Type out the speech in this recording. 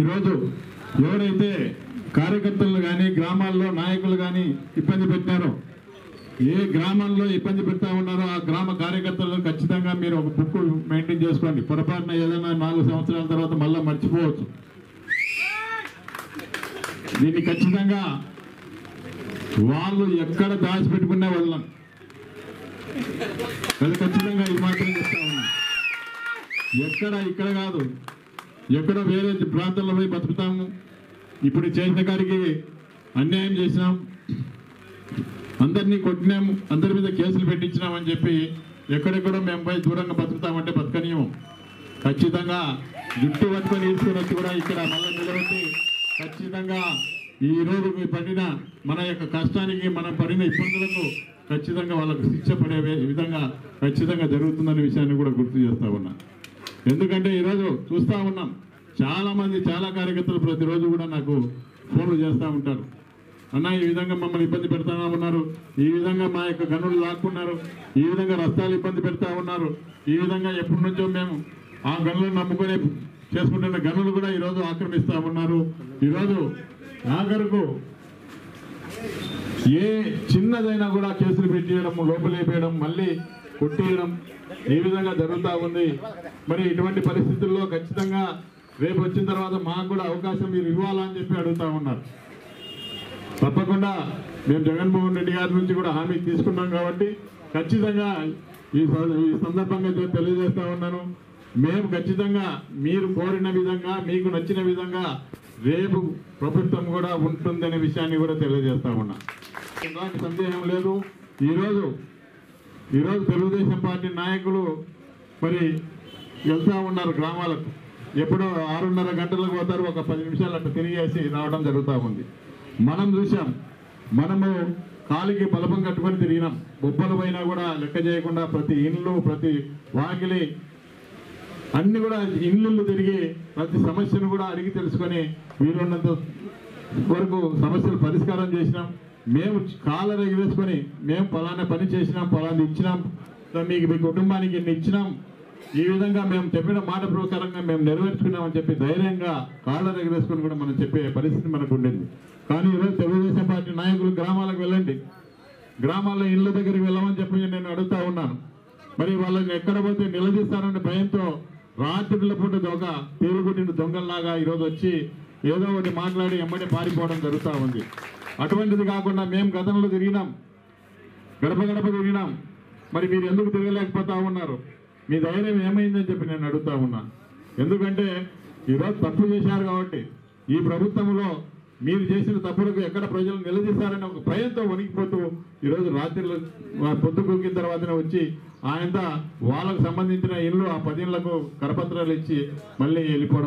ఈరోజు ఎవరైతే కార్యకర్తలు కానీ గ్రామాల్లో నాయకులు కానీ ఇబ్బంది పెట్టారో, ఏ గ్రామాల్లో ఇబ్బంది పెడతా ఉన్నారో ఆ గ్రామ కార్యకర్తలు ఖచ్చితంగా మీరు ఒక బుక్ మెయింటైన్ చేసుకోండి. పొరపాటున ఏదైనా 4 సంవత్సరాల తర్వాత మళ్ళీ మర్చిపోవచ్చు. దీన్ని ఖచ్చితంగా వాళ్ళు ఎక్కడ దాచిపెట్టుకునే వదలను. అది ఖచ్చితంగా ఈ మాత్రం చెప్తా ఉన్నాను. ఇక్కడ కాదు, ఎక్కడ వేరే ప్రాంతాల్లో పోయి బతుకుతాము. ఇప్పుడు చేసిన గారికి అన్యాయం చేసినాం, అందరినీ కొట్టినాము, అందరి మీద కేసులు పెట్టించినామని చెప్పి ఎక్కడెక్కడో మేము పోయి దూరంగా బతుకుతామంటే బతకనీయము. ఖచ్చితంగా జుట్టు పట్టుకొని ఈడ్చుకొని వచ్చి కూడా ఇక్కడ మళ్ళీ నిలబెట్టి ఖచ్చితంగా ఈరోజు పడిన మన యొక్క కష్టానికి మనం పడిన ఇబ్బందులకు ఖచ్చితంగా వాళ్ళకు శిక్ష పడే విధంగా ఖచ్చితంగా జరుగుతుందనే విషయాన్ని కూడా గుర్తు చేస్తూ ఉన్నా. ఎందుకంటే ఈరోజు చూస్తూ ఉన్నాం, చాలామంది చాలా కార్యకర్తలు ప్రతిరోజు కూడా నాకు ఫోన్లు చేస్తూ ఉంటారు. అన్న ఈ విధంగా మమ్మల్ని ఇబ్బంది పెడతా ఉన్నారు, ఈ విధంగా మా యొక్క గనులు లాక్కున్నారు, ఈ విధంగా రస్తాలు ఇబ్బంది పెడతా ఉన్నారు, ఈ విధంగా ఎప్పటి నుంచో మేము ఆ గనులను నమ్ముకొని చేసుకుంటున్న గనులు కూడా ఈరోజు ఆక్రమిస్తూ ఉన్నారు. ఈరోజు ఆఖరుకు ఏ చిన్నదైనా కూడా కేసులు పెట్టేయడం, లోపలేపేయడం, మళ్ళీ కొట్టేయడం ఈ విధంగా జరుగుతూ ఉంది. మరి ఇటువంటి పరిస్థితుల్లో ఖచ్చితంగా రేపు వచ్చిన తర్వాత మాకు కూడా అవకాశం మీరు ఇవ్వాలని చెప్పి అడుగుతూ ఉన్నారు. తప్పకుండా మేము జగన్మోహన్ రెడ్డి గారి నుంచి కూడా హామీ తీసుకున్నాం కాబట్టి ఖచ్చితంగా ఈ సందర్భంగా తెలియజేస్తా ఉన్నాను. మేము ఖచ్చితంగా మీరు కోరిన విధంగా, మీకు నచ్చిన విధంగా రేపు ప్రభుత్వం కూడా ఉంటుందనే విషయాన్ని కూడా తెలియజేస్తా ఉన్నా. ఎలాంటి సందేహం లేదు. ఈరోజు తెలుగుదేశం పార్టీ నాయకులు మరి వెళ్తూ ఉన్నారు గ్రామాలకు. ఎప్పుడో 6:30 గంటలకు పోతారు, ఒక 10 నిమిషాలు అట్లా తిరిగేసి రావడం జరుగుతూ ఉంది. మనం చూసాం, మనము కాలికి బలపం కట్టుకొని తిరిగినాం. బొబ్బలు పైన కూడా లెక్క చేయకుండా ప్రతి ఇండ్లు, ప్రతి వాకిలి అన్ని కూడా ఇళ్ళు తిరిగి ప్రతి సమస్యను కూడా అడిగి తెలుసుకొని వీలున్నంత వరకు సమస్యలు పరిష్కారం చేసినాం. మేము కాలర్ ఎగిరేసుకొని మేము పలానా పని చేసినాం, పలానా ఇచ్చినాం, మీ కుటుంబానికి ఇన్ని ఇచ్చినాం, ఈ విధంగా మేము చెప్పిన మాట ప్రకారంగా మేము నెరవేర్చుకున్నామని చెప్పి ధైర్యంగా కాలర్ ఎగిరేసుకొని కూడా మనం చెప్పే పరిస్థితి మనకు ఉండేది. కానీ ఈరోజు తెలుగుదేశం పార్టీ నాయకులు గ్రామాలకు వెళ్ళండి, గ్రామాల్లో ఇళ్ళ దగ్గరికి వెళ్ళమని చెప్పి నేను అడుగుతా ఉన్నాను. మరి వాళ్ళని ఎక్కడ పోతే నిలదీస్తారనే భయంతో రాత్రుల పూట తేలుగుట్టిన దొంగల్లాగా ఈరోజు వచ్చి ఏదో ఒకటి మాట్లాడి ఎమ్మడే పారిపోవడం జరుగుతూ ఉంది. అటువంటిది కాకుండా మేము గతంలో తిరిగినాం, గడప తిరిగినాం. మరి మీరు ఎందుకు తిరగలేకపోతా ఉన్నారు? మీ ధైర్యం ఏమైందని చెప్పి నేను అడుగుతా ఉన్నా. ఎందుకంటే ఈరోజు తప్పు చేశారు కాబట్టి ఈ ప్రభుత్వంలో మీరు చేసిన తప్పులకు ఎక్కడ ప్రజలు నిలదీశారనే ఒక భయంతో వణికిపోతూ ఈరోజు రాత్రిలో పొద్దు కూకిన తర్వాతనే వచ్చి ఆయనంతా వాళ్ళకు సంబంధించిన ఇల్లు ఆ 10 ఇళ్లకు కరపత్రాలు ఇచ్చి మళ్ళీ వెళ్ళిపోవడం.